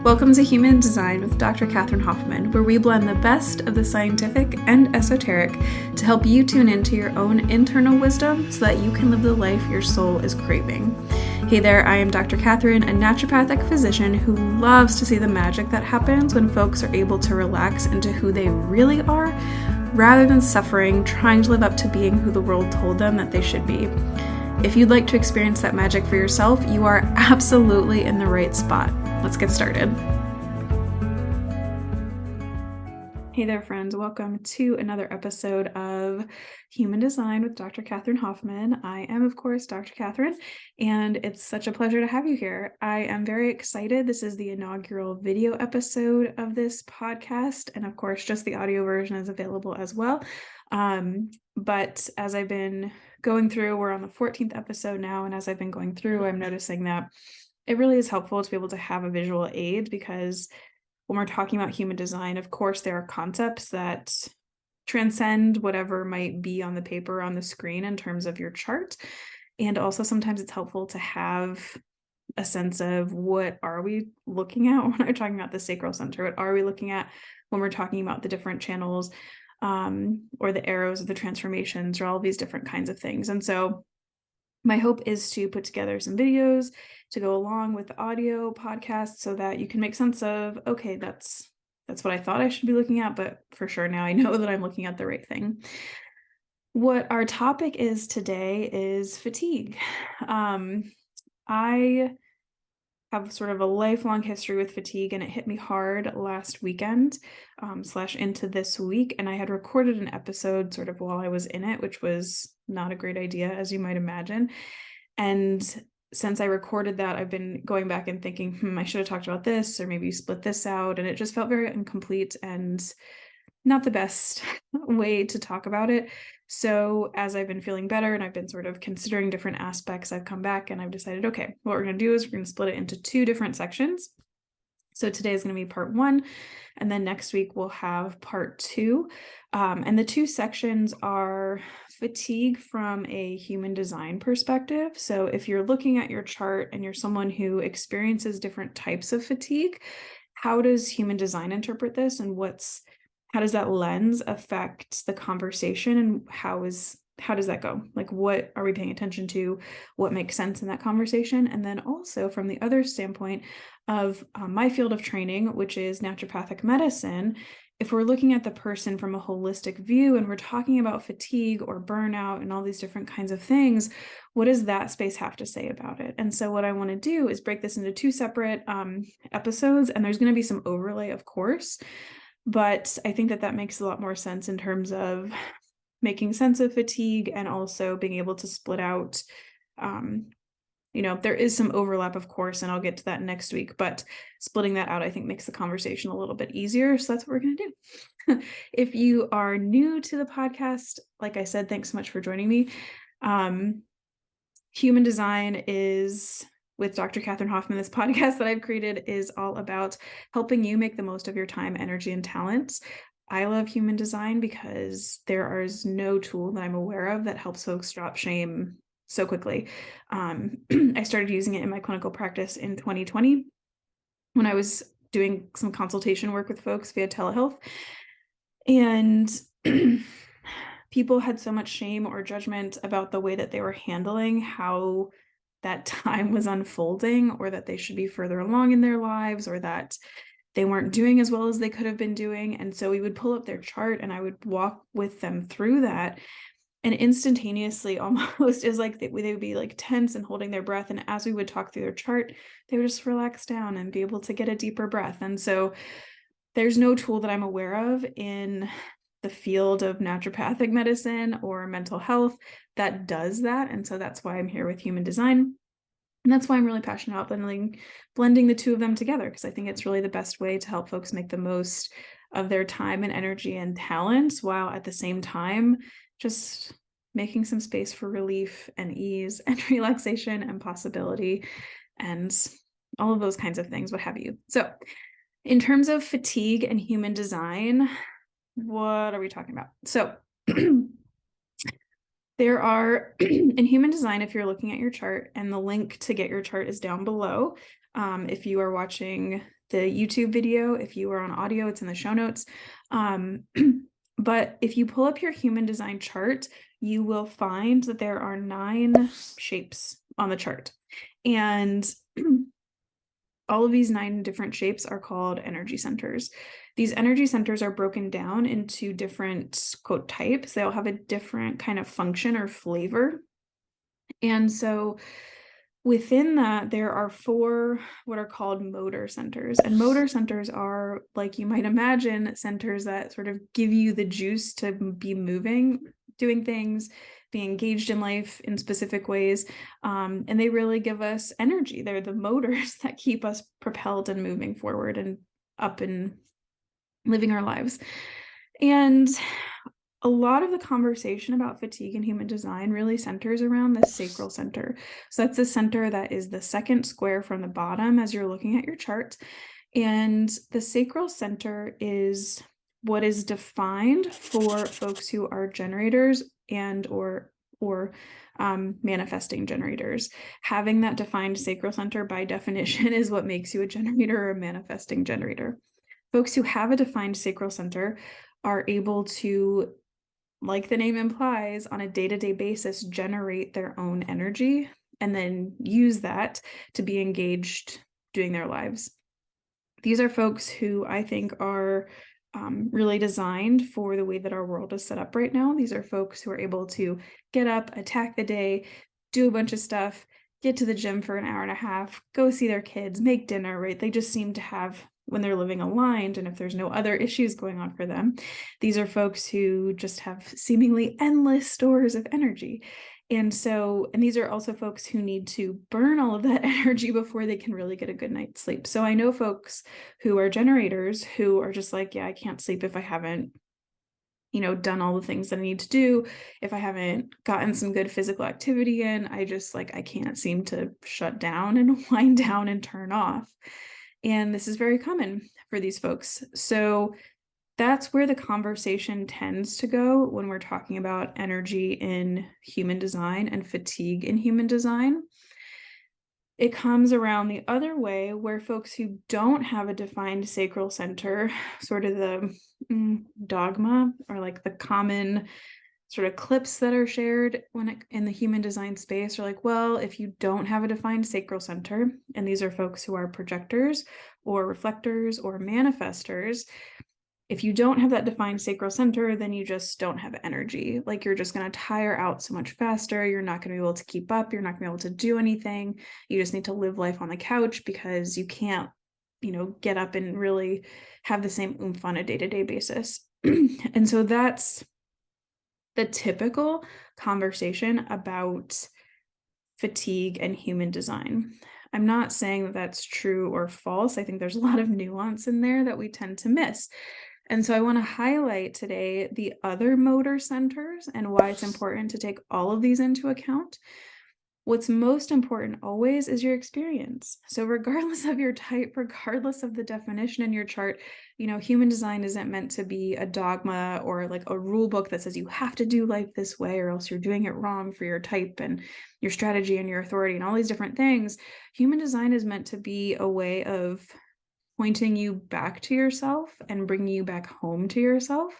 Welcome to Human Design with Dr. Catherine Hoffman, where we blend the best of the scientific and esoteric to help you tune into your own internal wisdom so that you can live the life your soul is craving. Hey there, I am Dr. Catherine, a naturopathic physician who loves to see the magic that happens when folks are able to relax into who they really are, rather than suffering, trying to live up to being who the world told them that they should be. If you'd like to experience that magic for yourself, you are absolutely in the right spot. Let's get started. Hey there, friends. Welcome to another episode of Human Design with Dr. Catherine Hoffman. I am, of course, Dr. Catherine, and it's such a pleasure to have you here. I am very excited. This is the inaugural video episode of this podcast, and of course, just the audio version is available as well. But as I've been going through, we're on the 14th episode now, and as I've been going through, I'm noticing that it really is helpful to be able to have a visual aid, because when we're talking about human design, of course, there are concepts that transcend whatever might be on the paper on the screen in terms of your chart. And also sometimes it's helpful to have a sense of what are we looking at when we're talking about the sacral center? What are we looking at when we're talking about the different channels or the arrows of the transformations or all these different kinds of things. And so my hope is to put together some videos to go along with the audio podcast so that you can make sense of, okay, that's what I thought I should be looking at, but for sure now I know that I'm looking at the right thing. What our topic is today is fatigue. I have sort of a lifelong history with fatigue, and it hit me hard last weekend / into this week. And I had recorded an episode sort of while I was in it, which was not a great idea, as you might imagine. And since I recorded that, I've been going back and thinking, I should have talked about this, or maybe split this out. And it just felt very incomplete and not the best way to talk about it. So as I've been feeling better and I've been sort of considering different aspects, I've come back and I've decided, okay, what we're going to do is we're going to split it into two different sections. So today is going to be part one, and then next week we'll have part two. And the two sections are fatigue from a human design perspective. So if you're looking at your chart and you're someone who experiences different types of fatigue, how does human design interpret this, and how does that lens affect the conversation, and how does that go? Like, what are we paying attention to? What makes sense in that conversation? And then also from the other standpoint of my field of training, which is naturopathic medicine, if we're looking at the person from a holistic view and we're talking about fatigue or burnout and all these different kinds of things, what does that space have to say about it? And so what I want to do is break this into two separate episodes, and there's going to be some overlay, of course, but I think that makes a lot more sense in terms of making sense of fatigue and also being able to split out. There is some overlap, of course, and I'll get to that next week, but splitting that out, I think, makes the conversation a little bit easier. So that's what we're going to do. If you are new to the podcast, like I said, thanks so much for joining me. Human Design is with Dr. Catherine Hoffman. This podcast that I've created is all about helping you make the most of your time, energy, and talents. I love human design because there is no tool that I'm aware of that helps folks drop shame so quickly. I started using it in my clinical practice in 2020 when I was doing some consultation work with folks via telehealth. And people had so much shame or judgment about the way that they were handling how that time was unfolding, or that they should be further along in their lives, or that they weren't doing as well as they could have been doing. And so we would pull up their chart and I would walk with them through that. And instantaneously, almost, is like they would be like tense and holding their breath. And as we would talk through their chart, they would just relax down and be able to get a deeper breath. And so there's no tool that I'm aware of in the field of naturopathic medicine or mental health that does that. And so that's why I'm here with Human Design. And that's why I'm really passionate about blending the two of them together, because I think it's really the best way to help folks make the most of their time and energy and talents, while at the same time just making some space for relief and ease and relaxation and possibility and all of those kinds of things, what have you. So in terms of fatigue and human design, what are we talking about? So there are, in human design, if you're looking at your chart, and the link to get your chart is down below. If you are watching YouTube video. If you are on audio, it's in the show notes. But if you pull up your human design chart, you will find that there are 9 shapes on the chart. And all of these 9 different shapes are called energy centers. These energy centers are broken down into different, quote, types. They all have a different kind of function or flavor. And so within that, there are 4 what are called motor centers. And motor centers are, like you might imagine, centers that sort of give you the juice to be moving, doing things, be engaged in life in specific ways. And they really give us energy. They're the motors that keep us propelled and moving forward and up and living our lives. And a lot of the conversation about fatigue and human design really centers around the sacral center. So that's the center that is the second square from the bottom as you're looking at your chart. And the sacral center is what is defined for folks who are generators and or manifesting generators. Having that defined sacral center by definition is what makes you a generator or a manifesting generator. Folks who have a defined sacral center are able to, like the name implies, on a day-to-day basis, generate their own energy and then use that to be engaged doing their lives. These are folks who I think are really designed for the way that our world is set up right now. These are folks who are able to get up, attack the day, do a bunch of stuff, get to the gym for an hour and a half, go see their kids, make dinner, right? They just seem to have, when they're living aligned, and if there's no other issues going on for them, these are folks who just have seemingly endless stores of energy. And these are also folks who need to burn all of that energy before they can really get a good night's sleep. So I know folks who are generators who are just like, yeah, I can't sleep if I haven't, done all the things that I need to do. If I haven't gotten some good physical activity in, I can't seem to shut down and wind down and turn off. And this is very common for these folks. So that's where the conversation tends to go when we're talking about energy in human design and fatigue in human design. It comes around the other way where folks who don't have a defined sacral center, sort of the dogma or like the common sort of clips that are shared in the human design space are like, well, if you don't have a defined sacral center, and these are folks who are projectors or reflectors or manifestors, if you don't have that defined sacral center, then you just don't have energy. Like you're just going to tire out so much faster. You're not going to be able to keep up. You're not going to be able to do anything. You just need to live life on the couch because you can't, get up and really have the same oomph on a day-to-day basis. And so that's the typical conversation about fatigue and human design. I'm not saying that that's true or false. I think there's a lot of nuance in there that we tend to miss. And so I want to highlight today the other motor centers and why it's important to take all of these into account. What's most important always is your experience. So regardless of your type, regardless of the definition in your chart, human design isn't meant to be a dogma or like a rule book that says you have to do life this way or else you're doing it wrong for your type and your strategy and your authority and all these different things. Human design is meant to be a way of pointing you back to yourself and bringing you back home to yourself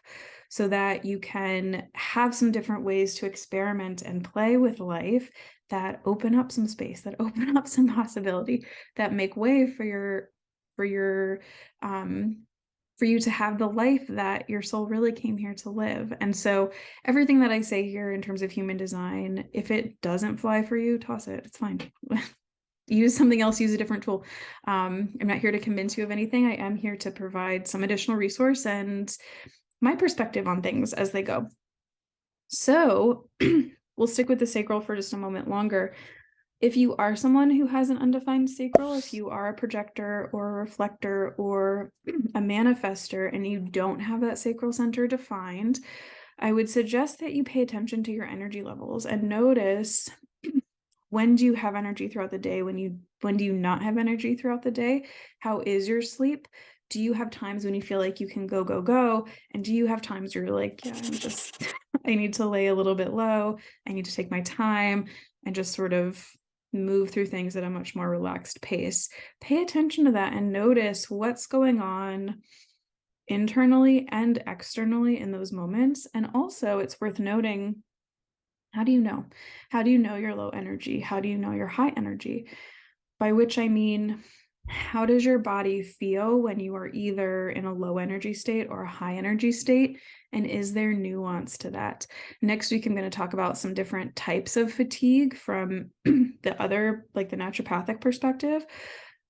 so that you can have some different ways to experiment and play with life that open up some space, that open up some possibility, that make way for you to have the life that your soul really came here to live. And so everything that I say here in terms of human design, if it doesn't fly for you, toss it. It's fine. Use something else, use a different tool. I'm not here to convince you of anything. I am here to provide some additional resource and my perspective on things as they go. So we'll stick with the sacral for just a moment longer. If you are someone who has an undefined sacral, if you are a projector or a reflector or a manifester and you don't have that sacral center defined, I would suggest that you pay attention to your energy levels and notice, when do you have energy throughout the day? When do you not have energy throughout the day? How is your sleep? Do you have times when you feel like you can go, go, go? And do you have times where you're like, yeah, I need to lay a little bit low. I need to take my time and just sort of move through things at a much more relaxed pace. Pay attention to that and notice what's going on internally and externally in those moments. And also, it's worth noting, how do you know? How do you know you're low energy? How do you know you're high energy? By which I mean, how does your body feel when you are either in a low energy state or a high energy state? And is there nuance to that? Next week, I'm going to talk about some different types of fatigue from the other, like the naturopathic perspective.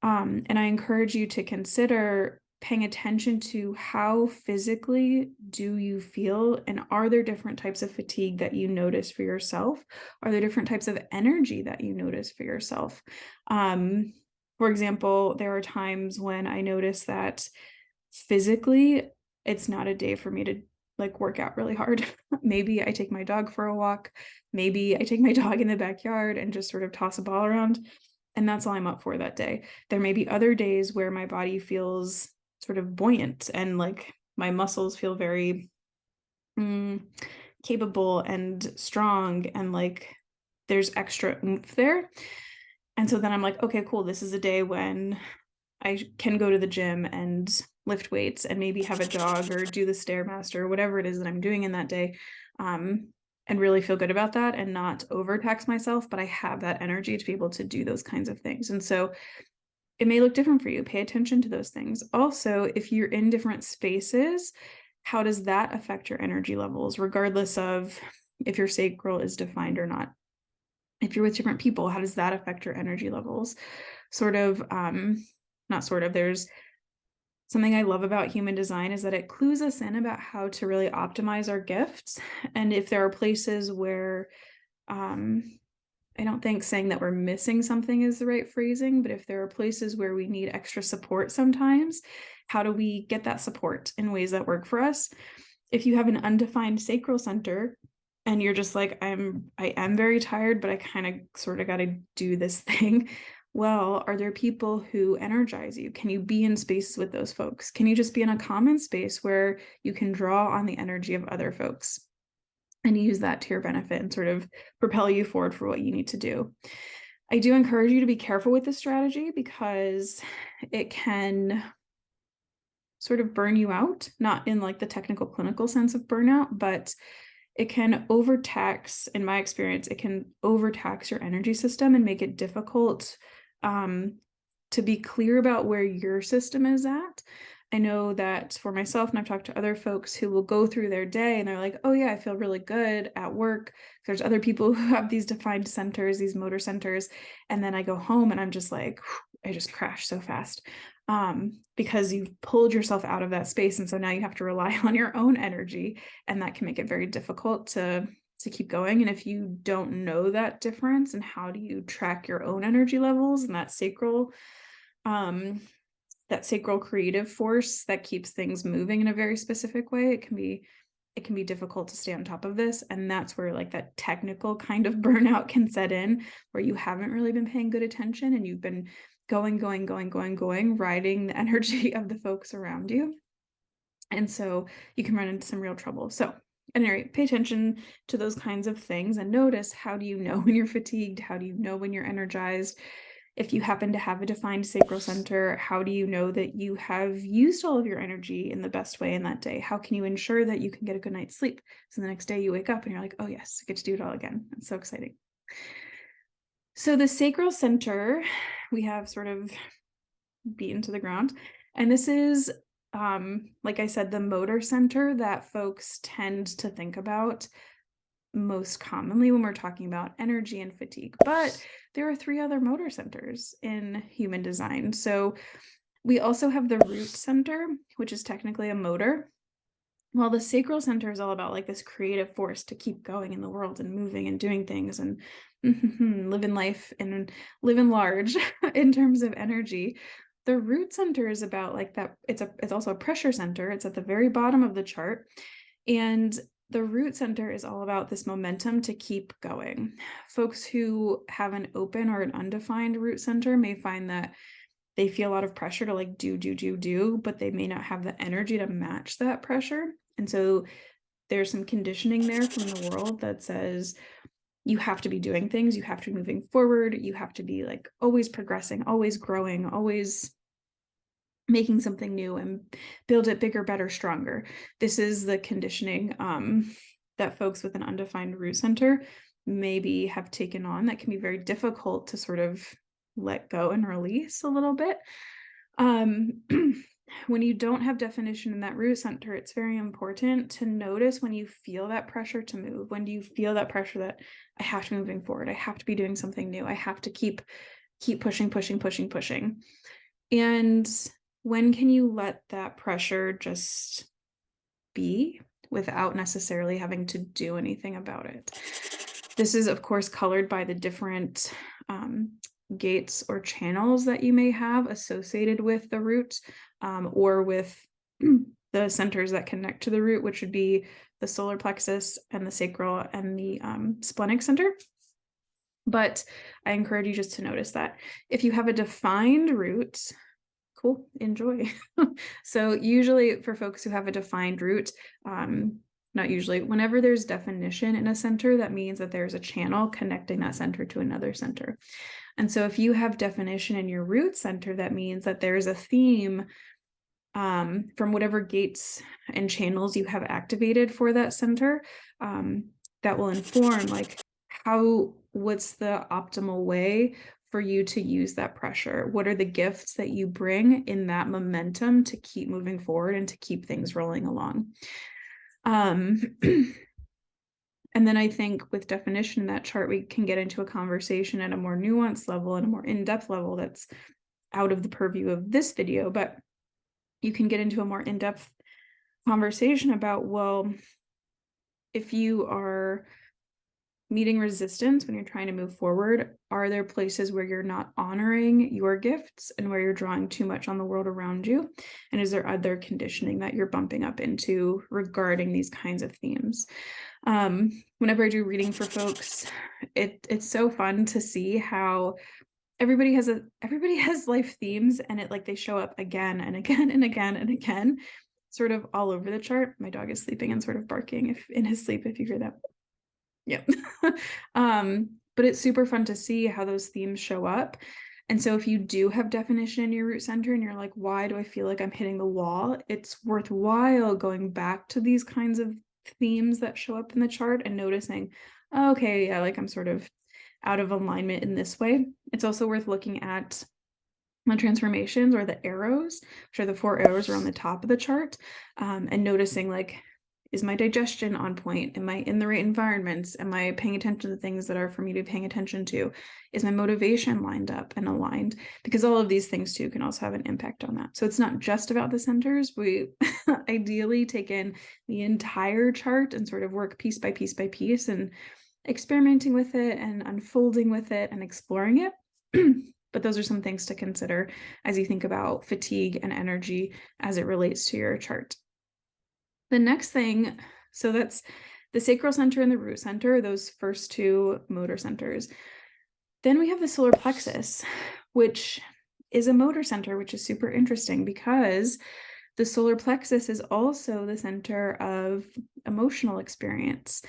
And I encourage you to consider paying attention to how physically do you feel, and are there different types of fatigue that you notice for yourself? Are there different types of energy that you notice for yourself? For example, there are times when I notice that physically it's not a day for me to like work out really hard. Maybe I take my dog for a walk. Maybe I take my dog in the backyard and just sort of toss a ball around. And that's all I'm up for that day. There may be other days where my body feels sort of buoyant and like my muscles feel very capable and strong, and like there's extra oomph there. And so then I'm like, okay, cool. This is a day when I can go to the gym and lift weights and maybe have a jog or do the Stairmaster or whatever it is that I'm doing in that day. And really feel good about that and not overtax myself, but I have that energy to be able to do those kinds of things. And so it may look different for you. Pay attention to those things. Also, if you're in different spaces, how does that affect your energy levels, regardless of if your sacral is defined or not? If you're with different people, how does that affect your energy levels? There's something I love about human design is that it clues us in about how to really optimize our gifts. And if there are places where, I don't think saying that we're missing something is the right phrasing, but if there are places where we need extra support sometimes, how do we get that support in ways that work for us? If you have an undefined sacral center and you're just like, I am very tired, but I kind of sort of got to do this thing. Well, are there people who energize you? Can you be in spaces with those folks? Can you just be in a common space where you can draw on the energy of other folks and use that to your benefit and sort of propel you forward for what you need to do? I do encourage you to be careful with this strategy because it can sort of burn you out, not in like the technical clinical sense of burnout, but it can overtax, in my experience, it can overtax your energy system and make it difficult to be clear about where your system is at. I know that for myself, and I've talked to other folks who will go through their day and they're like, oh yeah, I feel really good at work. There's other people who have these defined centers, these motor centers. And then I go home and I'm just like, I just crash so fast because you've pulled yourself out of that space. And so now you have to rely on your own energy, and that can make it very difficult to keep going. And if you don't know that difference, and how do you track your own energy levels and that sacral creative force that keeps things moving in a very specific way, it can be difficult to stay on top of this. And that's where like that technical kind of burnout can set in, where you haven't really been paying good attention and you've been going, riding the energy of the folks around you. And so you can run into some real trouble. So at any rate, pay attention to those kinds of things and notice, how do you know when you're fatigued? How do you know when you're energized? If you happen to have a defined sacral center, how do you know that you have used all of your energy in the best way in that day? How can you ensure that you can get a good night's sleep? So the next day you wake up and you're like, oh yes, I get to do it all again. It's so exciting. So the sacral center, we have sort of beaten to the ground. And this is, like I said, the motor center that folks tend to think about most commonly when we're talking about energy and fatigue. But there are 3 other motor centers in human design. So we also have the root center, which is technically a motor, while the sacral center is all about like this creative force to keep going in the world and moving and doing things and living life and living large in terms of energy. The root center is about like that. It's also a pressure center. It's at the very bottom of the chart. And the root center is all about this momentum to keep going. Folks who have an open or an undefined root center may find that they feel a lot of pressure to like do, but they may not have the energy to match that pressure. And so there's some conditioning there from the world that says, you have to be doing things, you have to be moving forward, you have to be like always progressing, always growing, always making something new and build it bigger, better, stronger. This is the conditioning that folks with an undefined root center maybe have taken on that can be very difficult to sort of let go and release a little bit. When you don't have definition in that root center, it's very important to notice when you feel that pressure to move. When do you feel that pressure that I have to be moving forward? I have to be doing something new. I have to keep pushing. And when can you let that pressure just be without necessarily having to do anything about it? This is, of course, colored by the different gates or channels that you may have associated with the root, or with the centers that connect to the root, which would be the solar plexus and the sacral and the splenic center. But I encourage you just to notice that. If you have a defined root, cool, enjoy. So usually for folks who have a defined root, not usually, whenever there's definition in a center, that means that there's a channel connecting that center to another center. And so if you have definition in your root center, that means that there's a theme from whatever gates and channels you have activated for that center, that will inform like what's the optimal way for you to use that pressure? What are the gifts that you bring in that momentum to keep moving forward and to keep things rolling along? And then I think with definition in that chart, we can get into a conversation at a more nuanced level and a more in-depth level that's out of the purview of this video, but you can get into a more in-depth conversation about, well, if you are meeting resistance when you're trying to move forward, are there places where you're not honoring your gifts and where you're drawing too much on the world around you? And is there other conditioning that you're bumping up into regarding these kinds of themes? Whenever I do reading for folks, it's so fun to see how everybody has life themes, and it like they show up again and again and again and again, sort of all over the chart. My dog is sleeping and sort of barking if in his sleep, if you hear that. Yep. But it's super fun to see how those themes show up. And so if you do have definition in your root center and you're like, why do I feel like I'm hitting the wall? It's worthwhile going back to these kinds of themes that show up in the chart and noticing, okay, yeah, like I'm sort of out of alignment in this way. It's also worth looking at the transformations or the arrows, which are the 4 arrows around the top of the chart, and noticing like, is my digestion on point? Am I in the right environments? Am I paying attention to the things that are for me to be paying attention to? Is my motivation lined up and aligned? Because all of these things too can also have an impact on that. So it's not just about the centers. We ideally take in the entire chart and sort of work piece by piece by piece and experimenting with it and unfolding with it and exploring it. But those are some things to consider as you think about fatigue and energy as it relates to your chart. The next thing, so that's the sacral center and the root center, those first 2 motor centers. Then we have the solar plexus, which is a motor center, which is super interesting because the solar plexus is also the center of emotional experience.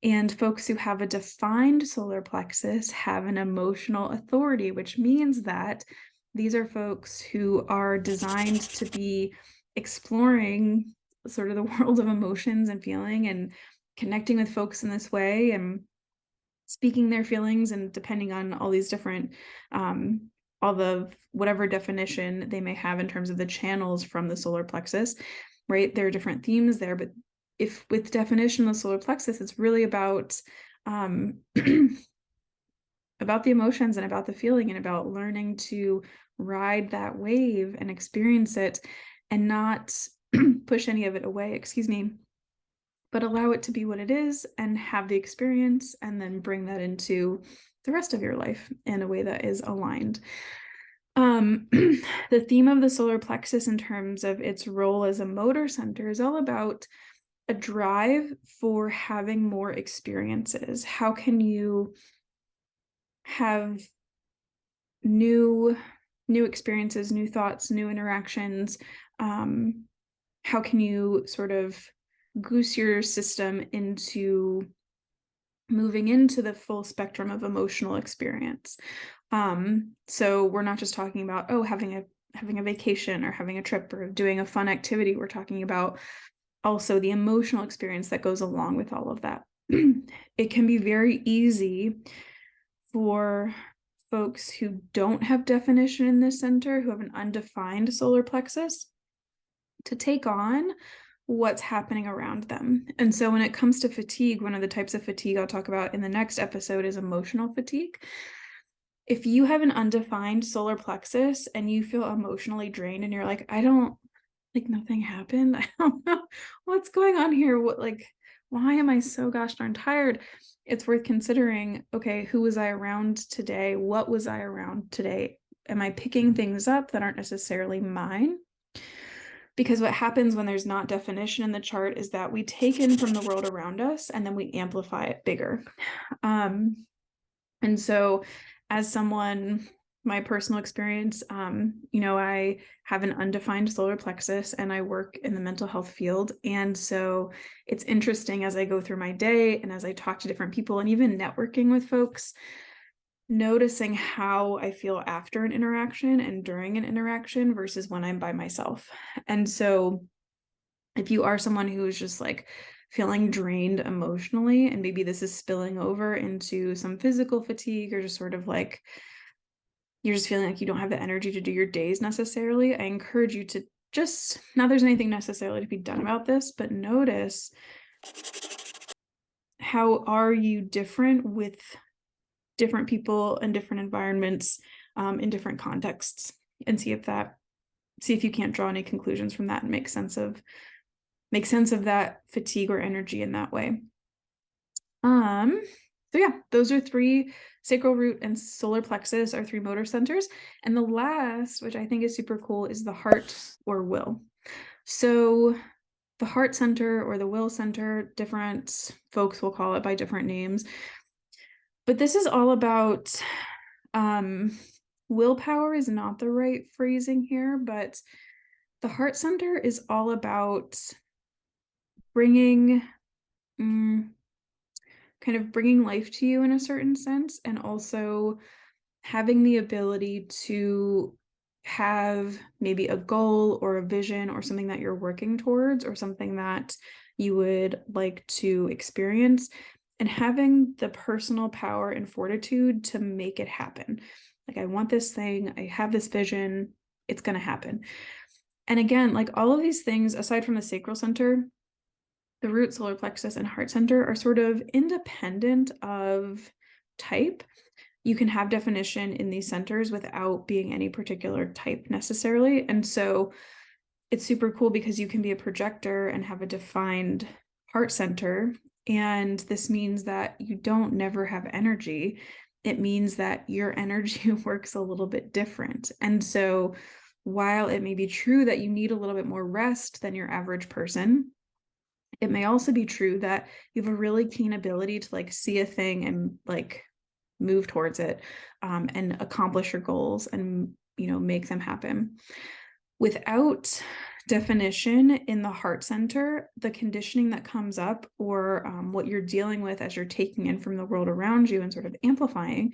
And folks who have a defined solar plexus have an emotional authority, which means that these are folks who are designed to be exploring sort of the world of emotions and feeling and connecting with folks in this way and speaking their feelings, and depending on all these different all the whatever definition they may have in terms of the channels from the solar plexus, right? There are different themes there, but if with definition of the solar plexus, it's really about about the emotions and about the feeling and about learning to ride that wave and experience it and not push any of it away, but allow it to be what it is and have the experience and then bring that into the rest of your life in a way that is aligned. The theme of the solar plexus in terms of its role as a motor center is all about a drive for having more experiences. How can you have new experiences, new thoughts, new interactions? How can you sort of goose your system into moving into the full spectrum of emotional experience. So we're not just talking about, having a vacation or having a trip or doing a fun activity. We're talking about also the emotional experience that goes along with all of that. It can be very easy for folks who don't have definition in this center, who have an undefined solar plexus, to take on what's happening around them. And so when it comes to fatigue, one of the types of fatigue I'll talk about in the next episode is emotional fatigue. If you have an undefined solar plexus and you feel emotionally drained and you're like, nothing happened. I don't know what's going on here. Why am I so gosh darn tired? It's worth considering, okay, who was I around today? What was I around today? Am I picking things up that aren't necessarily mine? Because what happens when there's not definition in the chart is that we take in from the world around us and then we amplify it bigger. And so as someone, my personal experience, I have an undefined solar plexus and I work in the mental health field. And so it's interesting as I go through my day and as I talk to different people and even networking with folks, noticing how I feel after an interaction and during an interaction versus when I'm by myself. And so if you are someone who is just like feeling drained emotionally, and maybe this is spilling over into some physical fatigue or just sort of like you're just feeling like you don't have the energy to do your days necessarily, I encourage you to just, not there's anything necessarily to be done about this, but notice how are you different with different people and different environments in different contexts, and see if you can't draw any conclusions from that and make sense of that fatigue or energy in that way. So yeah, those are three. Sacral root and solar plexus are three motor centers. And the last, which I think is super cool, is the heart or will. So the heart center or the will center, different folks will call it by different names. But this is all about willpower is not the right phrasing here, but the heart center is all about bringing kind of bringing life to you in a certain sense, and also having the ability to have maybe a goal or a vision or something that you're working towards or something that you would like to experience, and having the personal power and fortitude to make it happen. Like, I want this thing, I have this vision, it's going to happen. And again, like all of these things, aside from the sacral center, the root, solar plexus, and heart center are sort of independent of type. You can have definition in these centers without being any particular type necessarily. And so it's super cool because you can be a projector and have a defined heart center. And this means that you don't never have energy. It means that your energy works a little bit different. And so while it may be true that you need a little bit more rest than your average person, it may also be true that you have a really keen ability to like see a thing and like move towards it, and accomplish your goals and, make them happen. Without definition in the heart center, the conditioning that comes up or what you're dealing with as you're taking in from the world around you and sort of amplifying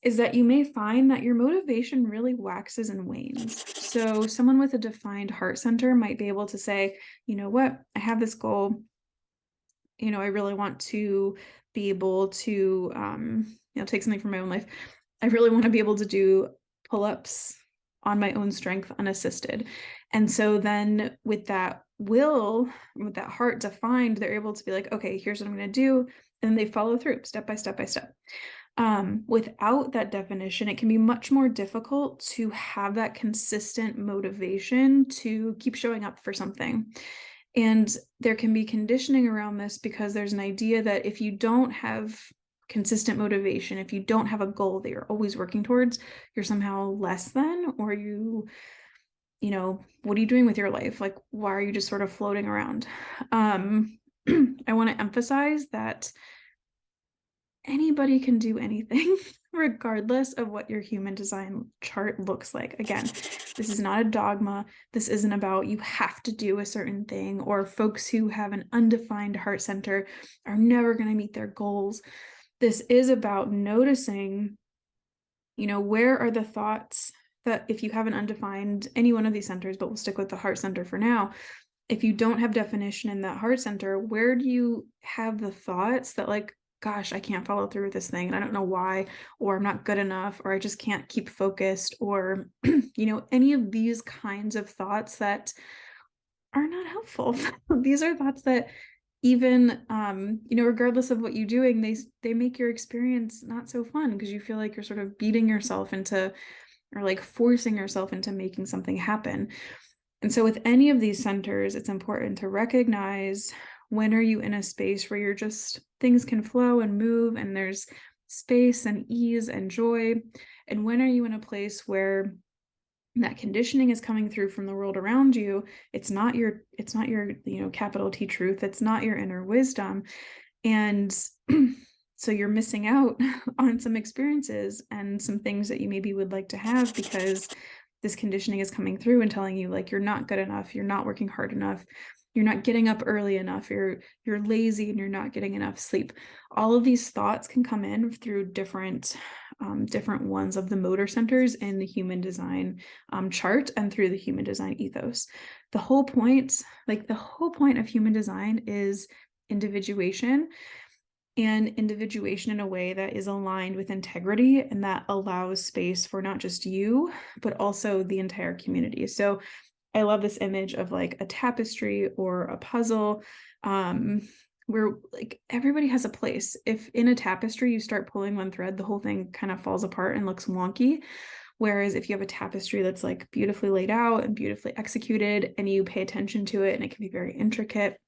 is that you may find that your motivation really waxes and wanes. So someone with a defined heart center might be able to say, you know what, I have this goal. I really want to be able to, take something from my own life. I really want to be able to do pull-ups on my own strength unassisted. And so then with that will, with that heart defined, they're able to be like, okay, here's what I'm going to do. And they follow through step by step by step. Without that definition, it can be much more difficult to have that consistent motivation to keep showing up for something. And there can be conditioning around this because there's an idea that if you don't have consistent motivation, if you don't have a goal that you're always working towards, you're somehow less than, or what are you doing with your life? Like, why are you just sort of floating around? I want to emphasize that anybody can do anything, regardless of what your human design chart looks like. Again, this is not a dogma. This isn't about you have to do a certain thing, or folks who have an undefined heart center are never going to meet their goals. This is about noticing, where are the thoughts that, if you have an undefined, any one of these centers, but we'll stick with the heart center for now. If you don't have definition in that heart center, where do you have the thoughts that, like, gosh, I can't follow through with this thing and I don't know why, or I'm not good enough, or I just can't keep focused, or, any of these kinds of thoughts that are not helpful. These are thoughts that, even, regardless of what you're doing, they make your experience not so fun, because you feel like you're sort of beating yourself into, or like forcing yourself into making something happen. And so with any of these centers, it's important to recognize, when are you in a space where things can flow and move and there's space and ease and joy? And when are you in a place where that conditioning is coming through from the world around you? It's not your, capital T truth. It's not your inner wisdom. And so you're missing out on some experiences and some things that you maybe would like to have, because this conditioning is coming through and telling you, like, you're not good enough, you're not working hard enough, you're not getting up early enough, you're lazy, and you're not getting enough sleep. All of these thoughts can come in through different ones of the motor centers in the human design chart, and through the human design ethos. The whole point of human design is individuation, and individuation in a way that is aligned with integrity, and that allows space for not just you, but also the entire community. So I love this image of like a tapestry or a puzzle, where like everybody has a place. If in a tapestry you start pulling one thread, the whole thing kind of falls apart and looks wonky. Whereas if you have a tapestry that's like beautifully laid out and beautifully executed, and you pay attention to it, and it can be very intricate,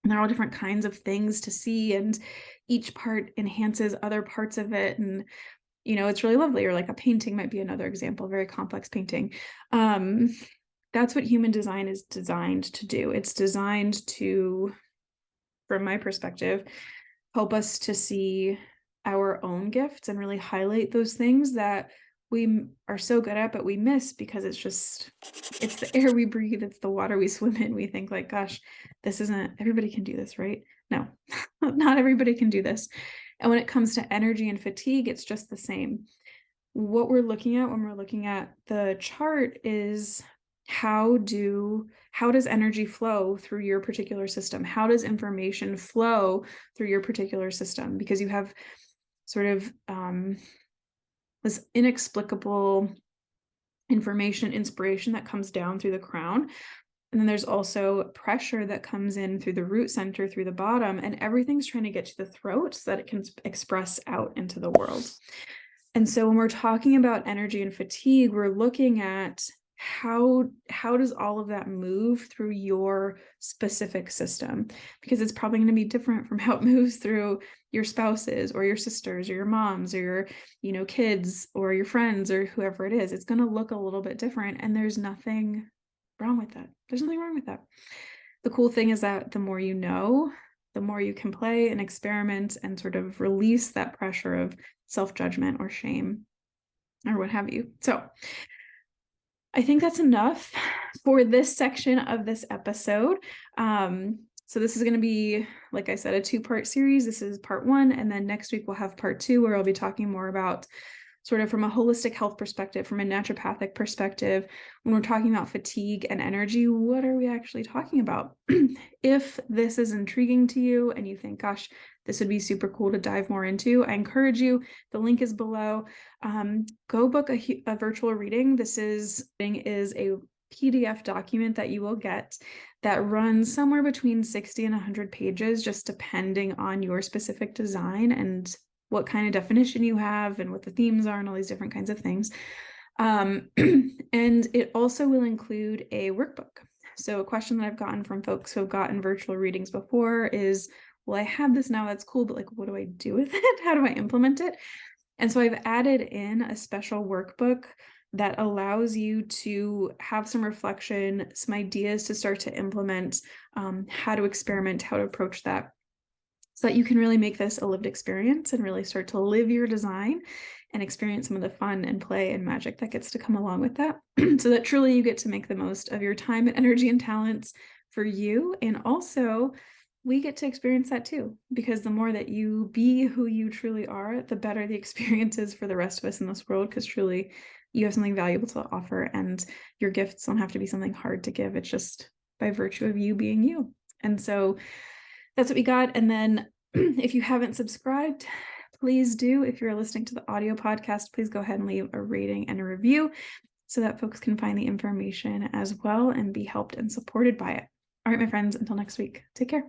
and there are all different kinds of things to see, and each part enhances other parts of it. And, it's really lovely. Or like a painting might be another example, very complex painting. That's what human design is designed to do. It's designed to, from my perspective, help us to see our own gifts and really highlight those things that we are so good at, but we miss because it's the air we breathe, it's the water we swim in. We think like, gosh, everybody can do this, right? No, not everybody can do this. And when it comes to energy and fatigue, it's just the same. What we're looking at when we're looking at the chart is, how does energy flow through your particular system? How does information flow through your particular system? Because you have sort of this inexplicable information, inspiration that comes down through the crown. And then there's also pressure that comes in through the root center, through the bottom, and everything's trying to get to the throat so that it can express out into the world. And so when we're talking about energy and fatigue, we're looking at how does all of that move through your specific system, because it's probably going to be different from how it moves through your spouses or your sisters or your moms or your kids or your friends or whoever it is. It's going to look a little bit different, and there's nothing wrong with that. There's nothing wrong with that. The cool thing is that the more you know, the more you can play and experiment and sort of release that pressure of self-judgment or shame or what have you. So I think that's enough for this section of this episode. So this is going to be, like I said, a 2-part series. This is part 1, and then next week we'll have part 2, where I'll be talking more about, sort of from a holistic health perspective, from a naturopathic perspective, when we're talking about fatigue and energy, what are we actually talking about? If this is intriguing to you and you think, gosh, this would be super cool to dive more into, I encourage you, the link is below. Go book a virtual reading. This is a PDF document that you will get that runs somewhere between 60 and 100 pages, just depending on your specific design and what kind of definition you have and what the themes are and all these different kinds of things. And it also will include a workbook. So a question that I've gotten from folks who have gotten virtual readings before is, well, I have this now, that's cool, but like, what do I do with it? How do I implement it? And so I've added in a special workbook that allows you to have some reflection, some ideas to start to implement, how to experiment, how to approach that. so that you can really make this a lived experience and really start to live your design and experience some of the fun and play and magic that gets to come along with that. So that truly you get to make the most of your time and energy and talents for you. And also we get to experience that too, because the more that you be who you truly are, the better the experience is for the rest of us in this world, because truly you have something valuable to offer, and your gifts don't have to be something hard to give. It's just by virtue of you being you. And so that's what we got. And then if you haven't subscribed, please do. If you're listening to the audio podcast, please go ahead and leave a rating and a review so that folks can find the information as well and be helped and supported by it. All right, my friends, until next week, take care.